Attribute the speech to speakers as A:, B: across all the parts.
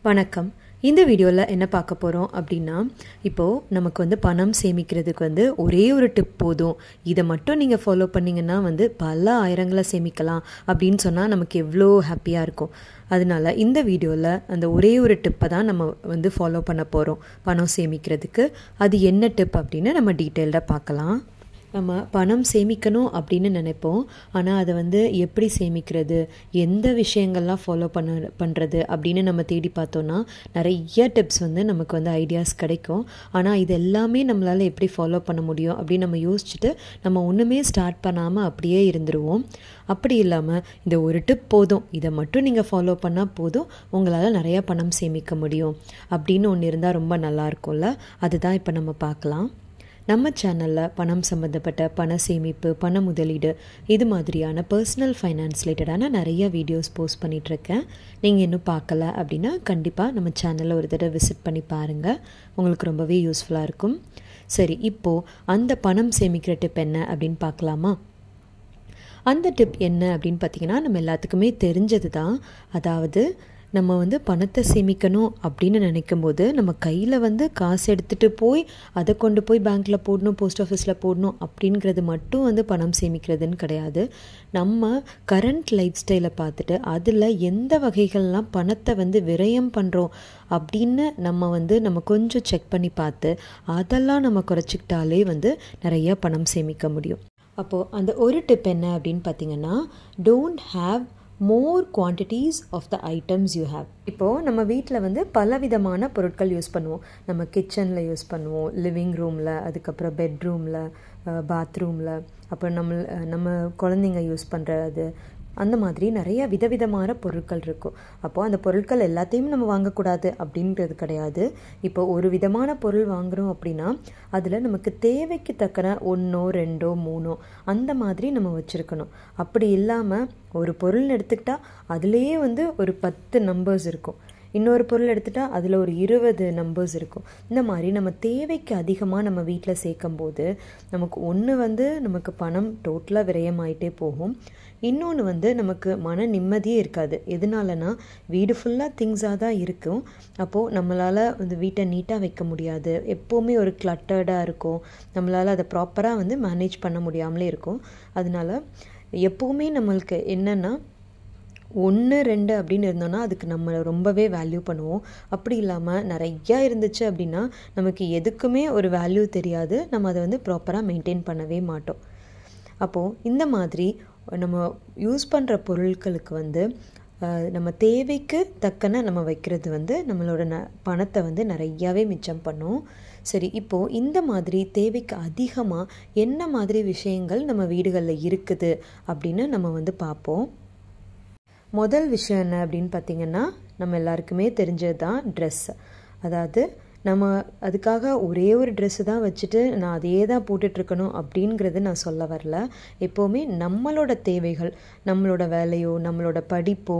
A: வணக்கம். இந்த வீடியோவில் என்ன பார்க்க போகிறோம் அப்படின்னா, இப்போது நமக்கு பணம் சேமிக்கிறதுக்கு ஒரே ஒரு டிப் போதும். இதை மட்டும் நீங்கள் ஃபாலோ பண்ணிங்கன்னா பல ஆயிரங்களை சேமிக்கலாம் அப்படின்னு சொன்னால் நமக்கு எவ்வளோ ஹாப்பியாக இருக்கும். அதனால இந்த வீடியோவில் அந்த ஒரே ஒரு டிப்பை தான் நம்ம ஃபாலோ பண்ண போகிறோம் பணம் சேமிக்கிறதுக்கு. அது என்ன டிப் அப்படின்னு நம்ம டீட்டெயில்டாக பார்க்கலாம். நம்ம பணம் சேமிக்கணும் அப்படின்னு நினைப்போம். ஆனால் அதை எப்படி சேமிக்கிறது, எந்த விஷயங்கள்லாம் ஃபாலோ பண்ணுறது அப்படின்னு நம்ம தேடி பார்த்தோன்னா நிறைய டிப்ஸ் நமக்கு ஐடியாஸ் கிடைக்கும். ஆனால் இது எல்லாமே நம்மளால் எப்படி ஃபாலோ பண்ண முடியும் அப்படின்னு நம்ம யோசிச்சுட்டு நம்ம ஒன்றுமே ஸ்டார்ட் பண்ணாமல் அப்படியே இருந்துருவோம். அப்படி இல்லாமல் இந்த ஒரு டிப் போதும், இதை மட்டும் நீங்கள் ஃபாலோ பண்ணால் போதும், உங்களால் நிறையா பணம் சேமிக்க முடியும் அப்படின்னு ஒன்று இருந்தால் ரொம்ப நல்லாயிருக்கும்ல. அதுதான் இப்போ நம்ம பார்க்கலாம். நம்ம சேனலில் பணம் சம்மந்தப்பட்ட பண சேமிப்பு, பண முதலீடு, இது மாதிரியான பர்சனல் ஃபைனான்ஸ் ரிலேட்டடான நிறைய வீடியோஸ் போஸ்ட் பண்ணிகிட்ருக்கேன். நீங்கள் இன்னும் பார்க்கல அப்படின்னா கண்டிப்பாக நம்ம சேனலில் ஒரு தடவை விசிட் பண்ணி பாருங்கள். உங்களுக்கு ரொம்பவே யூஸ்ஃபுல்லாக இருக்கும். சரி, இப்போது அந்த பணம் சேமிக்கிற டிப் என்ன அப்படின்னு பார்க்கலாமா? அந்த டிப் என்ன அப்படின்னு பார்த்திங்கன்னா, நம்ம எல்லாத்துக்குமே தெரிஞ்சது தான். அதாவது நம்ம பணத்தை சேமிக்கணும் அப்படின்னு நினைக்கும் போது நம்ம கையில் காசு எடுத்துகிட்டு போய் அதை கொண்டு போய் பேங்க்கில் போடணும், போஸ்ட் ஆஃபீஸில் போடணும் அப்படிங்கிறது மட்டும் பணம் சேமிக்கிறதுன்னு கிடையாது. நம்ம கரண்ட் லைஃப் ஸ்டைலை பார்த்துட்டு அதில் எந்த வகைகள்லாம் பணத்தை விரயம் பண்ணுறோம் அப்படின்னு நம்ம கொஞ்சம் செக் பண்ணி பார்த்து அதெல்லாம் நம்ம குறைச்சிக்கிட்டாலே நிறையா பணம் சேமிக்க முடியும். அப்போது அந்த ஒரு டிப் என்ன அப்படின்னு பார்த்திங்கன்னா, don't have more quantities of the items you have. இப்போது நம்ம வீட்டில் பல விதமான பொருட்கள் யூஸ் பண்ணுவோம். நம்ம கிச்சனில் யூஸ் பண்ணுவோம், லிவிங் ரூமில், அதுக்கப்புறம் பெட்ரூமில், பாத்ரூமில், அப்புறம் நம்ம குழந்தைங்க யூஸ் பண்ணுறது, அந்த மாதிரி நிறைய விதவிதமான பொருட்கள் இருக்கும். அப்போது அந்த பொருட்கள் எல்லாத்தையும் நம்ம வாங்கக்கூடாது அப்படின்றது கிடையாது. இப்போ ஒரு விதமான பொருள் வாங்குகிறோம் அப்படின்னா அதில் நமக்கு தேவைக்கு தக்கன 1, 2, 3 அந்த மாதிரி நம்ம வச்சுருக்கணும். அப்படி இல்லாமல் ஒரு பொருள்னு எடுத்துக்கிட்டால் அதுலேயே ஒரு 10 நம்பர்ஸ் இருக்கும். இன்னொரு பொருள் எடுத்துகிட்டால் அதில் ஒரு 20 நம்பர்ஸ் இருக்கும். இந்த மாதிரி நம்ம தேவைக்கு அதிகமாக நம்ம வீட்டில் சேர்க்கும்போது நமக்கு ஒன்று நமக்கு பணம் டோட்டலாக விரயமாயிட்டே போகும். இன்னொன்று நமக்கு மன நிம்மதியே இருக்காது. எதனாலனா வீடு ஃபுல்லாக திங்ஸாக தான் இருக்கும். அப்போது நம்மளால் வீட்டை நீட்டாக வைக்க முடியாது. எப்போவுமே ஒரு கிளட்டர்டாக இருக்கும். நம்மளால் அதை ப்ராப்பராக மேனேஜ் பண்ண முடியாமலே இருக்கும். அதனால் எப்போவுமே நம்மளுக்கு என்னென்னா 1, 2 அப்படின்னு இருந்தோன்னா அதுக்கு நம்ம ரொம்பவே வேல்யூ பண்ணுவோம். அப்படி இல்லாமல் நிறையா இருந்துச்சு அப்படின்னா நமக்கு எதுக்குமே ஒரு வேல்யூ தெரியாது. நம்ம அதை ப்ராப்பராக மெயின்டைன் பண்ணவே மாட்டோம். அப்போது இந்த மாதிரி நம்ம யூஸ் பண்ணுற பொருட்களுக்கு நம்ம தேவைக்கு தக்கன நம்ம வைக்கிறது நம்மளோட பணத்தை நிறையாவே மிச்சம் பண்ணும். சரி, இப்போது இந்த மாதிரி தேவைக்கு அதிகமாக என்ன மாதிரி விஷயங்கள் நம்ம வீடுகளில் இருக்குது அப்படின்னு நம்ம பார்ப்போம். முதல் விஷயம் என்ன அப்படின்னு பார்த்திங்கன்னா, நம்ம எல்லாருக்குமே தெரிஞ்சது தான் ட்ரெஸ். அதாவது நம்ம அதுக்காக ஒரே ஒரு ட்ரெஸ்ஸு தான் வச்சுட்டு நான் அதையே தான் போட்டுட்ருக்கணும் அப்படிங்கிறது நான் சொல்ல வரல. எப்போவுமே நம்மளோட தேவைகள், நம்மளோட வேலையோ, நம்மளோட படிப்போ,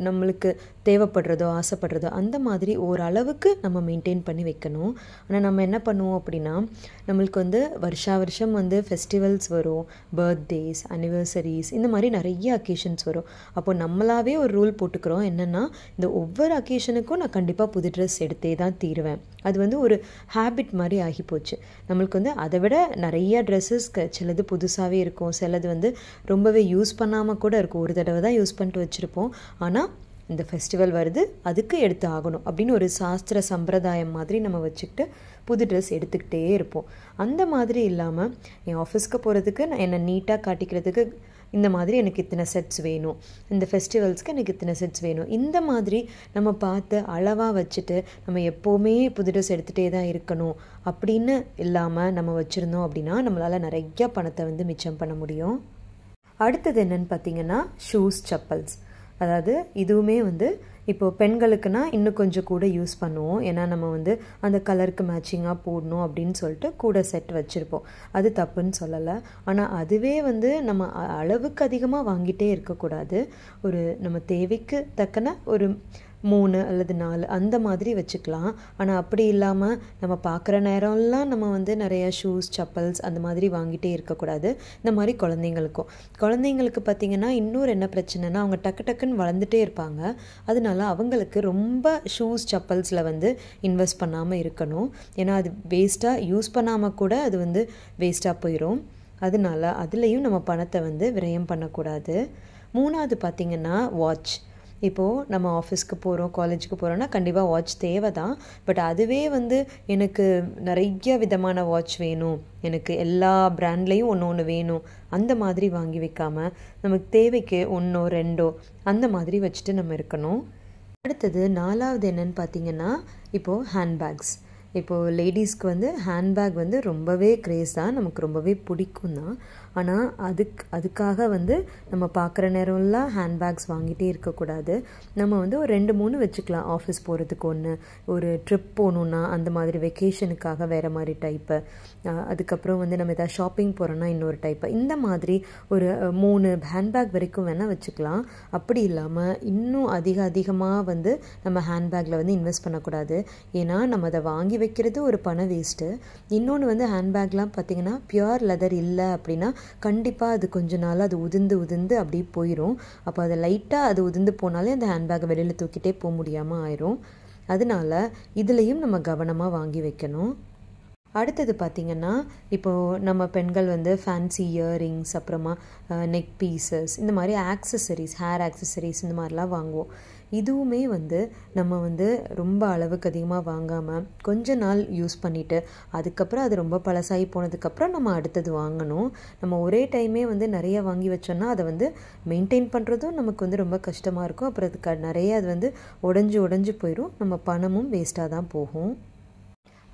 A: நம்மளுக்கு தேவைப்படுறதோ, ஆசைப்படுறதோ அந்த மாதிரி ஓரளவுக்கு நம்ம மெயின்டைன் பண்ணி வைக்கணும். ஆனால் நம்ம என்ன பண்ணுவோம் அப்படின்னா, நம்மளுக்கு வருஷம் ஃபெஸ்டிவல்ஸ் வரும், பர்த்டேஸ், அனிவர்சரிஸ், இந்த மாதிரி நிறைய அக்கேஷன்ஸ் வரும். அப்போது நம்மளாவே ஒரு ரூல் போட்டுக்கிறோம். என்னென்னா, இந்த ஒவ்வொரு அக்கேஷனுக்கும் நான் கண்டிப்பாக புது ட்ரெஸ் எடுத்தே தான் தீருவேன். அது ஒரு ஹேபிட் மாதிரி ஆகிப்போச்சு. நம்மளுக்கு அதை விட நிறைய ட்ரெஸ்ஸஸ் சிலது புதுசாகவே இருக்கும், சிலது ரொம்பவே யூஸ் பண்ணாமல் கூட இருக்கும். ஒரு தடவை தான் யூஸ் பண்ணிட்டு வச்சுருப்போம். ஆனால் இந்த ஃபெஸ்டிவல் வருது, அதுக்கு எடுத்து ஆகணும் அப்படின்னு ஒரு சாஸ்திர சம்பிரதாயம் மாதிரி நம்ம வச்சுக்கிட்டு புது ட்ரெஸ் எடுத்துக்கிட்டே இருப்போம். அந்த மாதிரி இல்லாமல் என் ஆஃபீஸ்க்கு போகிறதுக்கு நான் என்னை நீட்டாக காட்டிக்கிறதுக்கு இந்த மாதிரி எனக்கு இத்தனை செட்ஸ் வேணும், இந்த ஃபெஸ்டிவல்ஸ்க்கு எனக்கு இத்தனை செட்ஸ் வேணும், இந்த மாதிரி நம்ம பார்த்து அளவாக வச்சுட்டு நம்ம எப்போவுமே புது ட்ரெஸ் எடுத்துகிட்டே தான் இருக்கணும் அப்படின்னு இல்லாமல் நம்ம வச்சுருந்தோம் அப்படின்னா நம்மளால் நிறைய பணத்தை மிச்சம் பண்ண முடியும். அடுத்தது என்னன்னு பார்த்திங்கன்னா, ஷூஸ், செப்பல்ஸ். அதாவது இதுவுமே இப்போது பெண்களுக்குன்னா இன்னும் கொஞ்சம் கூட யூஸ் பண்ணுவோம். ஏன்னா நம்ம அந்த கலருக்கு மேட்சிங்காக போடணும் அப்படின்னு சொல்லிட்டு கூட செட் வச்சுருப்போம். அது தப்புன்னு சொல்லலை. ஆனால் அதுவே நம்ம அளவுக்கு அதிகமாக வாங்கிட்டே இருக்கக்கூடாது. நம்ம தேவைக்கு தக்கன ஒரு 3 அல்லது 4 அந்த மாதிரி வச்சுக்கலாம். ஆனால் அப்படி இல்லாமல் நம்ம பார்க்குற நேரம்லாம் நம்ம வந்து நிறைய ஷூஸ், செப்பல்ஸ் அந்த மாதிரி வாங்கிட்டே இருக்கக்கூடாது. இந்த மாதிரி குழந்தைங்களுக்கு பார்த்திங்கன்னா இன்னொரு என்ன பிரச்சனைனா, அவங்க டக்கு டக்குன்னு வளர்ந்துட்டே இருப்பாங்க. அதனால அவங்களுக்கு ரொம்ப ஷூஸ், செப்பல்ஸில் வந்து இன்வெஸ்ட் பண்ணாமல் இருக்கணும். ஏன்னா அது வேஸ்ட்டாக யூஸ் பண்ணாமல் கூட அது வந்து வேஸ்ட்டாக போயிடும். அதனால அதுலேயும் நம்ம பணத்தை வந்து விரயம் பண்ணக்கூடாது. 3வது பார்த்திங்கன்னா வாட்ச். இப்போது நம்ம ஆஃபீஸ்க்கு போகிறோம், காலேஜுக்கு போகிறோன்னா கண்டிப்பாக வாட்ச் தேவை தான். பட் அதுவே வந்து எனக்கு நிறைய விதமான வாட்ச் வேணும், எனக்கு எல்லா பிராண்ட்லேயும் ஒன்று வேணும், அந்த மாதிரி வாங்கி வைக்காமல் நமக்கு தேவைக்கு 1 2 அந்த மாதிரி வச்சுட்டு நம்ம இருக்கணும். அடுத்தது 4வது என்னன்னு பார்த்திங்கன்னா, இப்போது ஹேண்ட்பேக்ஸ். இப்போது லேடிஸ்க்கு வந்து ஹேண்ட்பேக் வந்து ரொம்பவே க்ரேஸ் தான், நமக்கு ரொம்பவே பிடிக்கும் தான். ஆனால் அதுக்காக வந்து நம்ம பார்க்குற நேரம்லாம் ஹேண்ட்பேக்ஸ் வாங்கிட்டே இருக்கக்கூடாது. நம்ம வந்து ஒரு 2 3 வச்சுக்கலாம். ஆஃபீஸ் போகிறதுக்கு ஒன்று, ஒரு ட்ரிப் போகணுன்னா அந்த மாதிரி வெக்கேஷனுக்காக வேறு மாதிரி டைப்பு, அதுக்கப்புறம் வந்து நம்ம எதாவது ஷாப்பிங் போகிறோன்னா இன்னொரு டைப்பு, இந்த மாதிரி ஒரு 3 ஹேண்ட்பேக் வரைக்கும் வேணால் வச்சுக்கலாம். அப்படி இல்லாமல் இன்னும் அதிகமாக வந்து நம்ம ஹேண்ட்பேக்கில் வந்து இன்வெஸ்ட் பண்ணக்கூடாது. ஏன்னா நம்ம அதை வாங்கி வைக்கிறது ஒரு பண வேஸ்ட்டு. இன்னொன்று வந்து ஹேண்ட்பேக்லாம் பார்த்திங்கன்னா பியூர் லெதர் இல்லை அப்படின்னா கண்டிப்பாக அது கொஞ்ச நாள் அது உதிர்ந்து அப்படியே போயிடும். அப்போ அதை லைட்டாக அது உதிர்ந்து போனாலே அந்த ஹேண்ட்பேக்கை வெளியில் தூக்கிட்டே போக முடியாமல் ஆயிரும். அதனால இதுலேயும் நம்ம கவனமாக வாங்கி வைக்கணும். அடுத்தது பார்த்திங்கன்னா, இப்போது நம்ம பெண்கள் வந்து ஃபேன்சி இயரிங்ஸ், அப்புறமா நெக் பீசஸ், இந்த மாதிரி ஆக்சசரிஸ், ஹேர் ஆக்சசரிஸ் இந்த மாதிரிலாம் வாங்குவோம். இதுவுமே வந்து நம்ம வந்து ரொம்ப அளவுக்கு அதிகமாக வாங்காமல் கொஞ்ச நாள் யூஸ் பண்ணிவிட்டு அதுக்கப்புறம் அது ரொம்ப பழசாகி போனதுக்கப்புறம் நம்ம அடுத்தது வாங்கணும். நம்ம ஒரே டைமே வந்து நிறைய வாங்கி வச்சோன்னா அதை வந்து மெயின்டைன் பண்ணுறதும் நமக்கு வந்து ரொம்ப கஷ்டமாக இருக்கும். அப்புறம் அதுக்கு நிறைய அது வந்து உடஞ்சி போயிடும். நம்ம பணமும் வேஸ்ட்டாக தான் போகும்.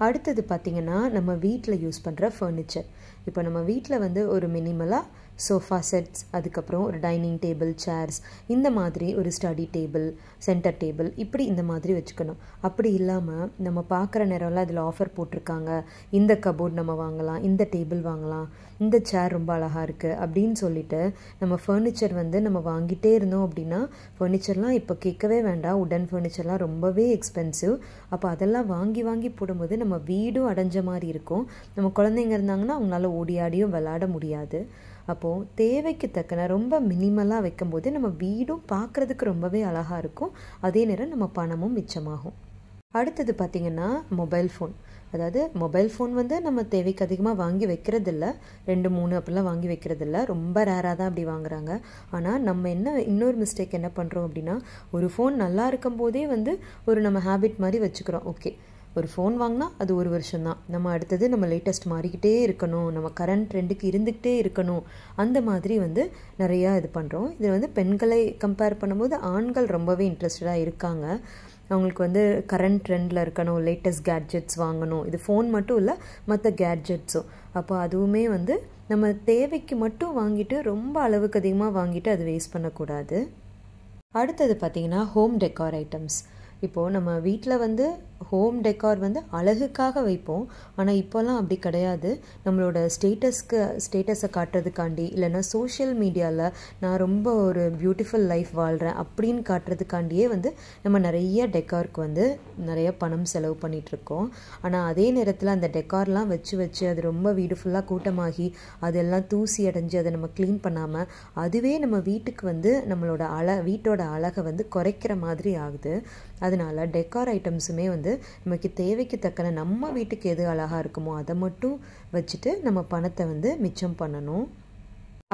A: அடுத்தது பார்த்திங்கன்னா, நம்ம வீட்டில் யூஸ் பண்ணுற ஃபர்னிச்சர். இப்போ நம்ம வீட்டில் வந்து ஒரு மினிமலாக சோஃபா செட்ஸ், அதுக்கப்புறம் ஒரு டைனிங் டேபிள், சேர்ஸ், இந்த மாதிரி ஒரு ஸ்டடி டேபிள், சென்டர் டேபிள், இப்படி இந்த மாதிரி வச்சுக்கணும். அப்படி இல்லாமல் நம்ம பார்க்குற நேரம்லாம் அதில் ஆஃபர் போட்டிருக்காங்க, இந்த கபோர்ட் நம்ம வாங்கலாம், இந்த டேபிள் வாங்கலாம், இந்த சேர் ரொம்ப அழகாக இருக்குது அப்படின்னு சொல்லிட்டு நம்ம ஃபர்னிச்சர் வந்து நம்ம வாங்கிட்டே இருந்தோம் அப்படின்னா, ஃபர்னிச்சர்லாம் இப்போ கேட்கவே வேண்டாம், உடன் ஃபர்னிச்சர்லாம் ரொம்பவே எக்ஸ்பென்சிவ். அப்போ அதெல்லாம் வாங்கி போடும்போது நம்ம வீடும் அடைஞ்ச மாதிரி இருக்கும். நம்ம குழந்தைங்க இருந்தாங்கன்னா அவங்களால ஓடி ஆடியும் விளையாட முடியாது. அப்போது தேவைக்கு தக்கன ரொம்ப மினிமலாக வைக்கும்போது நம்ம வீடும் பார்க்குறதுக்கு ரொம்பவே அழகாக இருக்கும். அதே நேரம் நம்ம பணமும் மிச்சமாகும். அடுத்தது பார்த்திங்கன்னா மொபைல் ஃபோன். அதாவது மொபைல் ஃபோன் வந்து நம்ம தேவைக்கு அதிகமாக வாங்கி வைக்கிறதில்ல, 2 3 அப்படிலாம் வாங்கி வைக்கிறதில்ல, ரொம்ப ரேராக தான் அப்படி வாங்குறாங்க. ஆனால் நம்ம இன்னொரு மிஸ்டேக் என்ன பண்ணுறோம் அப்படின்னா, ஒரு ஃபோன் நல்லா இருக்கும் போதே வந்து ஒரு நம்ம ஹேபிட் மாதிரி வச்சுக்கிறோம். ஓகே, ஒரு ஃபோன் வாங்கினா அது 1 வருஷம்தான், நம்ம அடுத்தது நம்ம லேட்டஸ்ட் மாறிக்கிட்டே இருக்கணும், நம்ம கரண்ட் ட்ரெண்டுக்கு இருந்துக்கிட்டே இருக்கணும், அந்த மாதிரி வந்து நிறையா இது பண்ணுறோம். இது வந்து பெண்களை கம்பேர் பண்ணும்போது ஆண்கள் ரொம்பவே இன்ட்ரெஸ்டடாக இருக்காங்க. அவங்களுக்கு வந்து கரண்ட் ட்ரெண்டில் இருக்கணும், லேட்டஸ்ட் கேட்ஜெட்ஸ் வாங்கணும். இது ஃபோன் மட்டும் இல்லை, மற்ற கேட்ஜெட்ஸும். அப்போ அதுவுமே வந்து நம்ம தேவைக்கு மட்டும் வாங்கிட்டு ரொம்ப அளவுக்கு அதிகமாக வாங்கிட்டு அது வேஸ்ட் பண்ணக்கூடாது. அடுத்தது பார்த்திங்கன்னா ஹோம் டெக்கார் ஐட்டம்ஸ். இப்போது நம்ம வீட்டில் வந்து ஹோம் டெக்கார் வந்து அழகுக்காக வைப்போம். ஆனால் இப்போல்லாம் அப்படி கிடையாது. நம்மளோட ஸ்டேட்டஸை காட்டுறதுக்காண்டி, இல்லைன்னா சோஷியல் மீடியாவில் நான் ரொம்ப ஒரு பியூட்டிஃபுல் லைஃப் வாழ்கிறேன் அப்படின்னு காட்டுறதுக்காண்டியே வந்து நம்ம நிறைய டெக்காருக்கு வந்து நிறைய பணம் செலவு பண்ணிகிட்ருக்கோம். ஆனால் அதே நேரத்தில் அந்த டெக்கார்லாம் வச்சு அது ரொம்ப வீடு ஃபுல்லாக கூட்டமாகி அதெல்லாம் தூசி அடைஞ்சு அதை நம்ம க்ளீன் பண்ணாமல் அதுவே நம்ம வீட்டுக்கு வந்து நம்மளோட வீட்டோட அழகை வந்து குறைக்கிற மாதிரி ஆகுது. அதனால டெக்கார் ஐட்டம்ஸுமே வந்து நமக்கு தேவைக்கு தக்கன நம்ம வீட்டுக்கு எது அழகாக இருக்குமோ அதை மட்டும் வச்சுட்டு நம்ம பணத்தை வந்து மிச்சம் பண்ணணும்.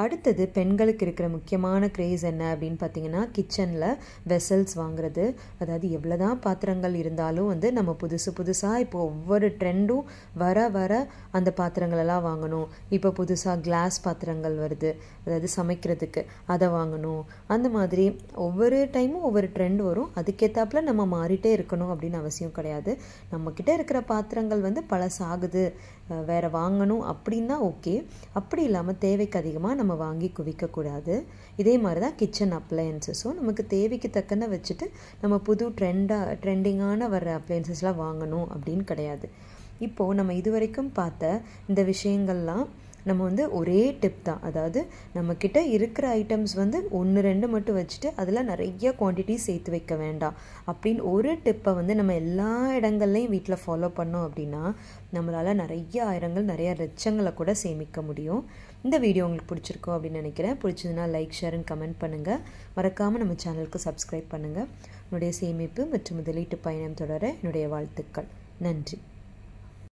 A: அடுத்தது பெண்களுக்கு இருக்கிற முக்கியமான க்ரேஸ் என்ன அப்படின்னு பார்த்தீங்கன்னா, கிச்சனில் வெசல்ஸ் வாங்குறது. அதாவது எவ்வளோ தான் பாத்திரங்கள் இருந்தாலும் வந்து நம்ம புதுசாக இப்போ ஒவ்வொரு ட்ரெண்டும் வர அந்த பாத்திரங்களெல்லாம் வாங்கணும். இப்போ புதுசாக கிளாஸ் பாத்திரங்கள் வருது, அதாவது சமைக்கிறதுக்கு அதை வாங்கணும். அந்த மாதிரி ஒவ்வொரு டைமும் ஒவ்வொரு ட்ரெண்ட் வரும். அதுக்கேற்றாப்புல நம்ம மாறிட்டே இருக்கணும் அப்படின்னு அவசியம் கிடையாது. நம்மக்கிட்ட இருக்கிற பாத்திரங்கள் வந்து பழசாகுது, வேறு வாங்கணும் அப்படின்னா ஓகே. அப்படி இல்லாமல் தேவைக்கு அதிகமாக நம்ம வாங்கி குவிக்கக்கூடாது. இதே மாதிரி தான் கிச்சன் அப்ளையன்சஸும் நமக்கு தேவைக்கு தக்கன வச்சுட்டு நம்ம புது ட்ரெண்டிங்கான வர்ற அப்ளையன்சஸ்லாம் வாங்கணும் அப்படின்னு கிடையாது. இப்போது நம்ம இது வரைக்கும் பார்த்த இந்த விஷயங்கள்லாம் நம்ம வந்து ஒரே டிப் தான், அதாவது நம்மக்கிட்ட இருக்கிற ஐட்டம்ஸ் வந்து 1-2 மட்டும் வச்சுட்டு அதில் நிறைய குவான்டிட்டி சேர்த்து வைக்க வேண்டாம் அப்படின்னு ஒரு டிப்பை வந்து நம்ம எல்லா இடங்கள்லையும் வீட்டில் ஃபாலோ பண்ணோம் அப்படின்னா நம்மளால் நிறைய ஆயிரங்கள் நிறைய லட்சங்களை கூட சேமிக்க முடியும். இந்த வீடியோ உங்களுக்கு பிடிச்சிருக்கோம் அப்படின்னு நினைக்கிறேன். பிடிச்சதுன்னா லைக், ஷேர் அண்ட் கமெண்ட் பண்ணுங்கள். மறக்காமல் நம்ம சேனலுக்கு சப்ஸ்கிரைப் பண்ணுங்கள். என்னுடைய சேமிப்பு மற்றும் முதலீட்டு பயணம் தொடர என்னுடைய வாழ்த்துக்கள். நன்றி.